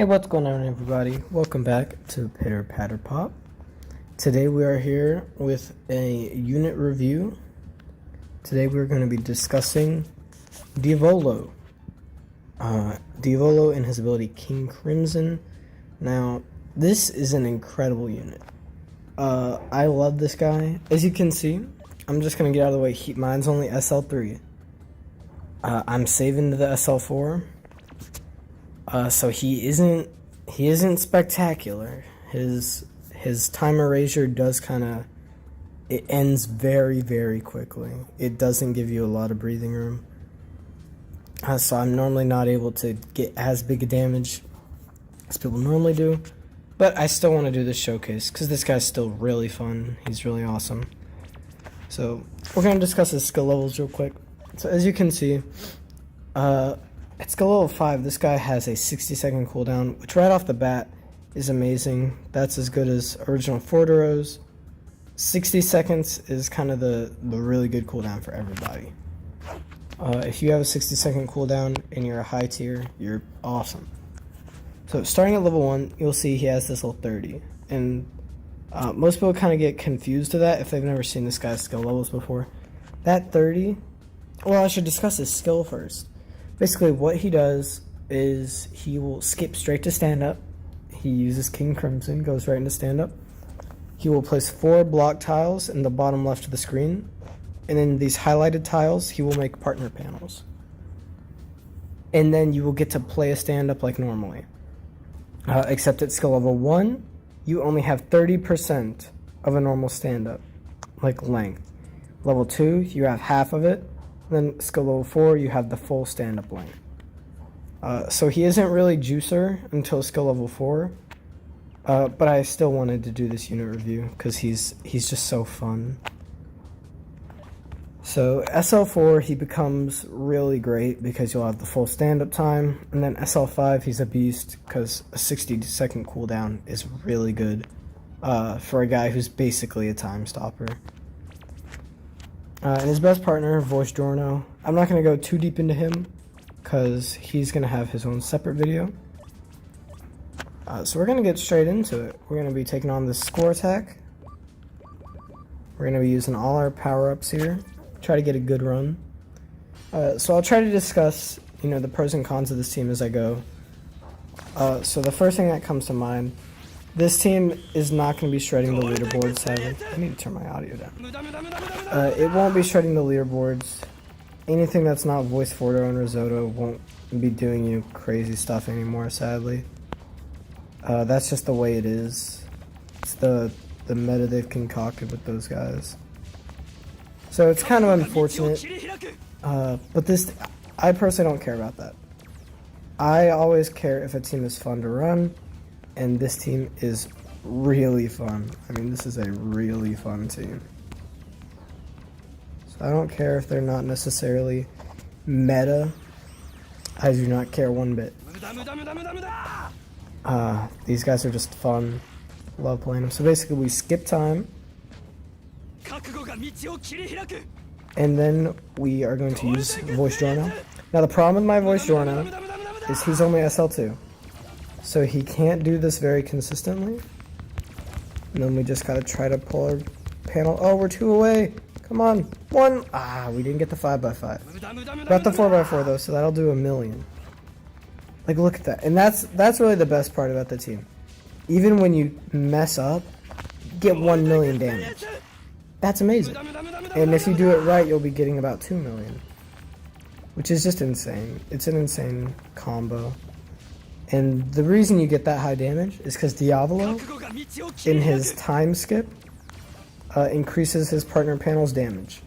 Hey, what's going on, everybody? Welcome back to Pitter Patter Pop. Today we are here with a unit review. Today we're going to be discussing Diavolo. Diavolo and his ability King Crimson. Now, this is an incredible unit. I love this guy. As you can see, I'm just going to get out of the way. Mine's only SL3. I'm saving to the SL4. So he isn't spectacular. His time erasure does it ends very, very quickly. It doesn't give you a lot of breathing room. So I'm normally not able to get as big a damage as people normally do. But I still want to do this showcase because this guy's still really fun. He's really awesome. So we're going to discuss his skill levels real quick. So as you can see, at skill level 5, this guy has a 60-second cooldown, which right off the bat is amazing. That's as good as original Forderos. 60 seconds is kind of the really good cooldown for everybody. If you have a 60-second cooldown and you're a high tier, you're awesome. So starting at level 1, you'll see he has this little 30. And most people kind of get confused to that if they've never seen this guy's skill levels before. That 30, well, I should discuss his skill first. Basically, what he does is he will skip straight to stand-up. He uses King Crimson, goes right into stand-up. He will place 4 block tiles in the bottom left of the screen. And in these highlighted tiles, he will make partner panels. And then you will get to play a stand-up like normally. Except at skill level 1, you only have 30% of a normal stand-up, like length. Level 2, you have half of it. Then skill level 4, you have the full stand-up length. So he isn't really juicer until skill level 4. But I still wanted to do this unit review because he's just so fun. So SL4, he becomes really great because you'll have the full stand-up time. And then SL5, he's a beast because a 60-second cooldown is really good for a guy who's basically a time stopper. And his best partner, Voice Giorno. I'm not going to go too deep into him because he's going to have his own separate video. So we're going to get straight into it. We're going to be taking on this score attack. We're going to be using all our power-ups here. Try to get a good run. So I'll try to discuss, the pros and cons of this team as I go. So the first thing that comes to mind, this team is not going to be shredding the leaderboards, sadly. I need to turn my audio down. It won't be shredding the leaderboards. Anything that's not Voice Fordo and Risotto won't be doing you crazy stuff anymore, sadly. That's just the way it is. It's the meta they've concocted with those guys. So it's kind of unfortunate. But I personally don't care about that. I always care if a team is fun to run. And this team is really fun. I mean, this is a really fun team. So I don't care if they're not necessarily meta. I do not care one bit. These guys are just fun. Love playing them. So basically we skip time. And then we are going to use Voice Giorno. Now the problem with my Voice Giorno is he's only SL2. So he can't do this very consistently. And then we just gotta try to pull our panel. Oh, we're 2 away. Come on. 1. We didn't get the 5x5. Got the 4x4 though, so that'll do 1,000,000. Like, look at that. And that's really the best part about the team. Even when you mess up, get 1,000,000 damage. That's amazing. And if you do it right, you'll be getting about 2,000,000. Which is just insane. It's an insane combo. And the reason you get that high damage is because Diavolo, in his time skip, increases his partner panel's damage.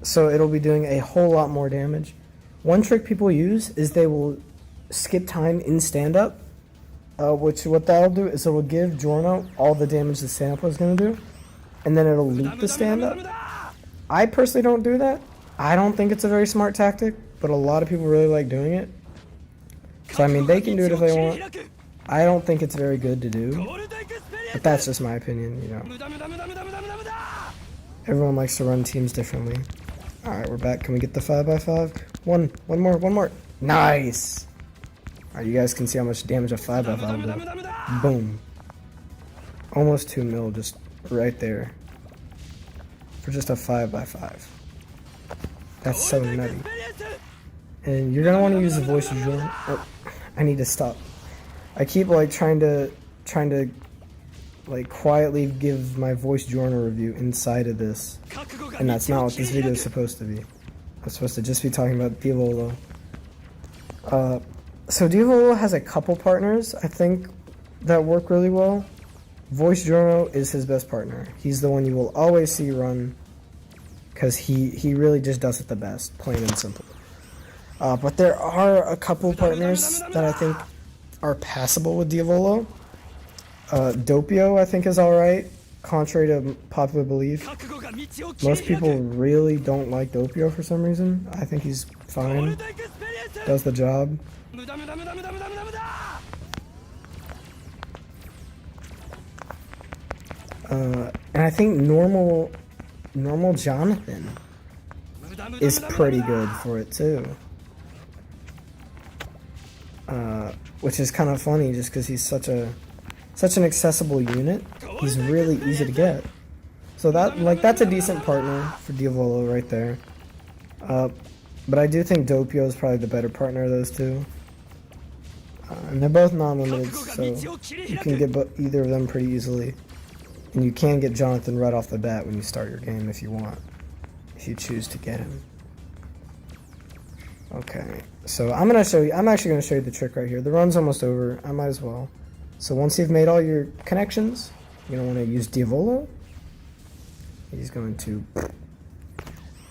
So it'll be doing a whole lot more damage. One trick people use is they will skip time in stand-up, which what that'll do is it will give Giorno all the damage the stand-up was going to do, and then it'll loop the stand-up. I personally don't do that. I don't think it's a very smart tactic. But a lot of people really like doing it. So, I mean, they can do it if they want. I don't think it's very good to do. But that's just my opinion, Everyone likes to run teams differently. Alright, we're back. Can we get the 5x5? One more. Nice! Alright, you guys can see how much damage a 5x5 will do. Boom. Almost 2 mil just right there. For just a 5x5. That's so nutty. And you're gonna want to use the voice of Jordan. Oh, I need to stop. I keep like trying to like quietly give my voice journal review inside of this, and that's not what this video is supposed to be. I'm supposed to just be talking about Diavolo. So Diavolo has a couple partners I think that work really well. Voice journal is his best partner. He's the one you will always see run because he really just does it the best, plain and simple. But there are a couple partners that I think are passable with Diavolo. Doppio, I think, is alright, contrary to popular belief. Most people really don't like Doppio for some reason. I think he's fine, does the job. And I think normal Jonathan is pretty good for it too. Which is kind of funny just because he's such an accessible unit. He's really easy to get. So that's a decent partner for Diavolo right there. But I do think Doppio is probably the better partner of those two. And they're both non-limited, so you can get either of them pretty easily. And you can get Jonathan right off the bat when you start your game if you want. If you choose to get him. Okay, so I'm actually going to show you the trick right here. The run's almost over. I might as well. So once you've made all your connections, you're going to want to use Diavolo. He's going to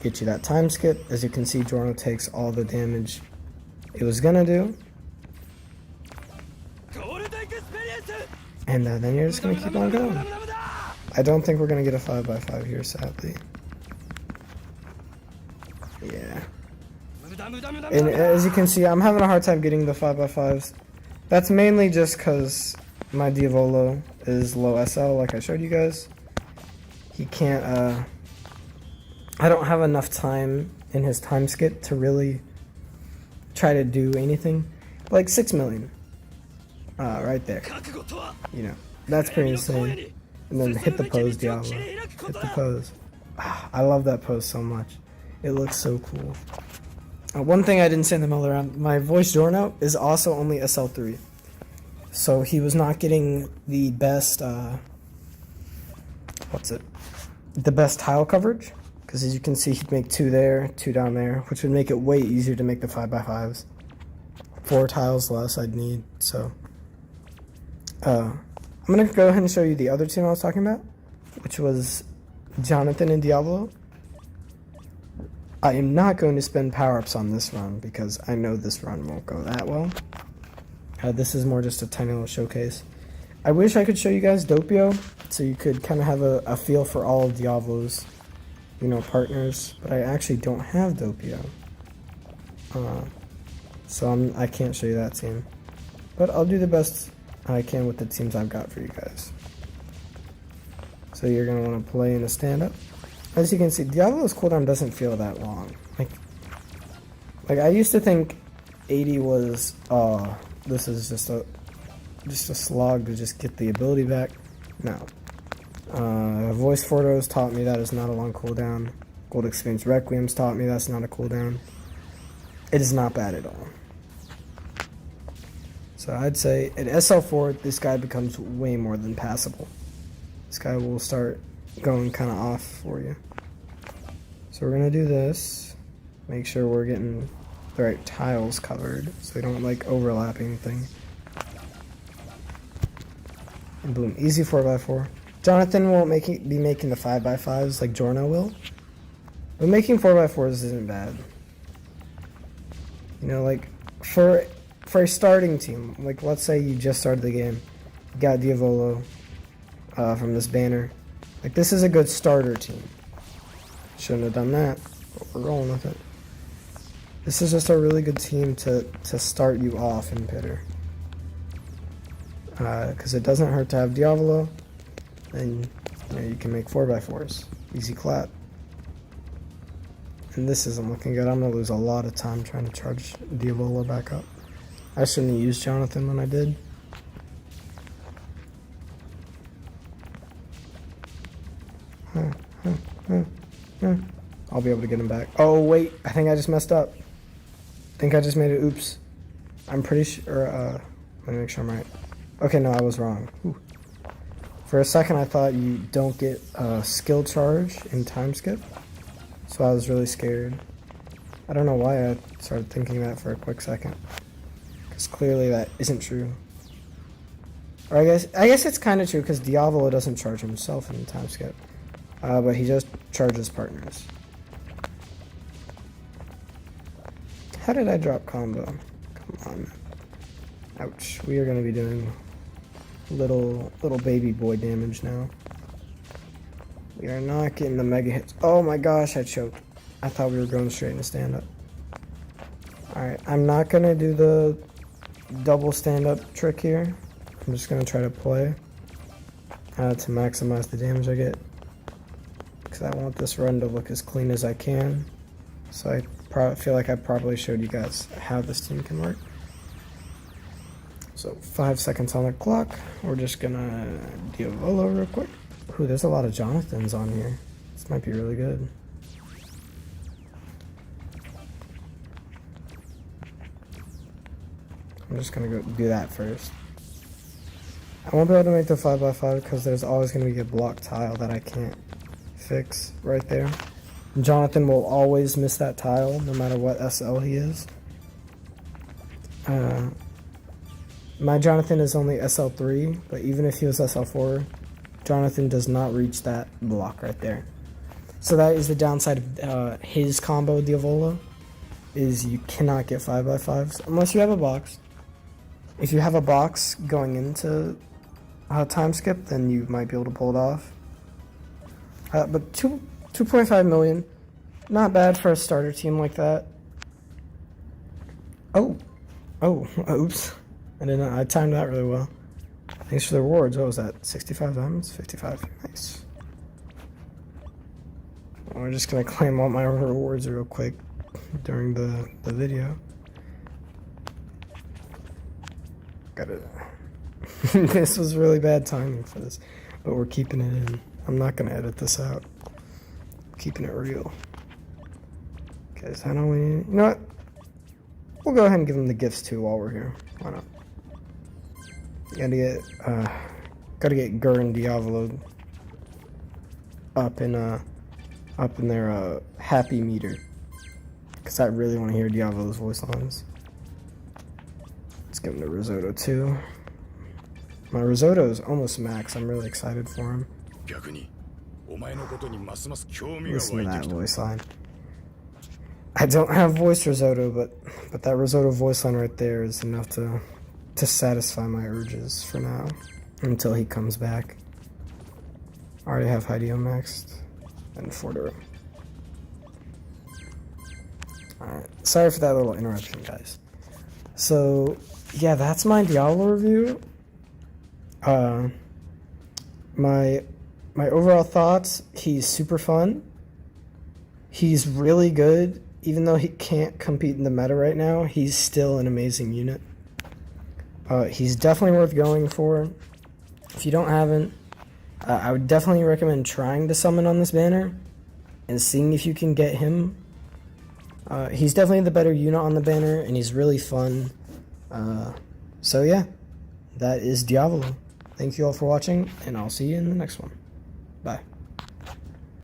get you that time skip. As you can see, Giorno takes all the damage it was going to do. And then you're just going to keep on going. I don't think we're going to get a 5x5 here, sadly. Yeah. And as you can see, I'm having a hard time getting the 5x5s. That's mainly just because my Diavolo is low SL, like I showed you guys. He can't, I don't have enough time in his time skip to really try to do anything. Like 6 million. Right there. You know, that's pretty insane. And then hit the pose, Diavolo. Hit the pose. I love that pose so much. It looks so cool. One thing I didn't say in the middle round, my voice Giorno is also only SL3. So he was not getting the best, the best tile coverage. Because as you can see, he'd make 2 there, 2 down there, which would make it way easier to make the 5x5s. 4 tiles less I'd need, so. I'm going to go ahead and show you the other team I was talking about, which was Jonathan and Diavolo. I am not going to spend power-ups on this run because I know this run won't go that well. This is more just a tiny little showcase. I wish I could show you guys Doppio so you could kind of have a feel for all of Diavolo's, you know, partners, but I actually don't have Doppio. So I can't show you that team. But I'll do the best I can with the teams I've got for you guys. So you're going to want to play in a stand-up. As you can see, Diavolo's cooldown doesn't feel that long. Like I used to think 80 was, this is just a slog to just get the ability back. No. Voice Fordos taught me that is not a long cooldown. Gold Experience Requiem's taught me that's not a cooldown. It is not bad at all. So I'd say at SL4, this guy becomes way more than passable. This guy will start going kind of off for you. So we're going to do this. Make sure we're getting the right tiles covered so we don't like overlapping thing. And boom, easy 4x4. Jonathan won't be making the 5x5s like Giorno will. But making 4x4s isn't bad. You know, like for a starting team, like let's say you just started the game, you got Diavolo from this banner. Like this is a good starter team. Shouldn't have done that, but we're rolling with it. This is just a really good team to start you off in Pitter. Because it doesn't hurt to have Diavolo, and you know, you can make 4x4s. Easy clap. And this isn't looking good. I'm going to lose a lot of time trying to charge Diavolo back up. I shouldn't have used Jonathan when I did. I'll be able to get him back. Oh, wait. I think I just messed up. I think I just made it. Oops. I'm pretty sure. Let me make sure I'm right. Okay, no, I was wrong. Ooh. For a second, I thought you don't get a skill charge in time skip. So I was really scared. I don't know why I started thinking that for a quick second. Because clearly that isn't true. Or I guess it's kind of true because Diavolo doesn't charge himself in time skip. But he just charges partners. How did I drop combo? Come on. Ouch. We are going to be doing little baby boy damage now. We are not getting the mega hits. Oh my gosh, I choked. I thought we were going straight into stand-up. Alright, I'm not going to do the double stand-up trick here. I'm just going to try to play to maximize the damage I get. Because I want this run to look as clean as I can. So I feel like I probably showed you guys how this team can work. So 5 seconds on the clock. We're just going to Diavolo real quick. Ooh, there's a lot of Jonathans on here. This might be really good. I'm just gonna go do that first. I won't be able to make the 5x5 because there's always gonna be a block tile that I can't fix right there. Jonathan will always miss that tile no matter what SL he is. My Jonathan is only SL3, but even if he was SL4, Jonathan does not reach that block right there. So that is the downside of his combo Diavolo, is you cannot get 5x5s unless you have a box. If you have a box going into time skip, then you might be able to pull it off. But 2.5 million, not bad for a starter team like that. Oh, oops. I timed that really well. Thanks for the rewards. What was that? 65 diamonds? 55. Nice. We're just gonna claim all my rewards real quick during the video. Got it. This was really bad timing for this, but we're keeping it in. I'm not gonna edit this out. Keeping it real. Okay, so I know you know what? We'll go ahead and give them the gifts too while we're here. Why not? Gotta get Gur and Diavolo up in their happy meter, because I really want to hear Diavolo's voice lines. Let's give him the risotto too. My risotto is almost max. I'm really excited for him. Listen to that voice line. I don't have voice risotto, but that risotto voice line right there is enough to satisfy my urges for now, until he comes back. I already have Hideo maxed, and Fordero. Alright, sorry for that little interruption, guys. So, yeah, that's my Diavolo review. My overall thoughts, he's super fun. He's really good. Even though he can't compete in the meta right now, he's still an amazing unit. He's definitely worth going for. If you don't have him, I would definitely recommend trying to summon on this banner and seeing if you can get him. He's definitely the better unit on the banner, and he's really fun. So yeah, that is Diavolo. Thank you all for watching, and I'll see you in the next one. Bye.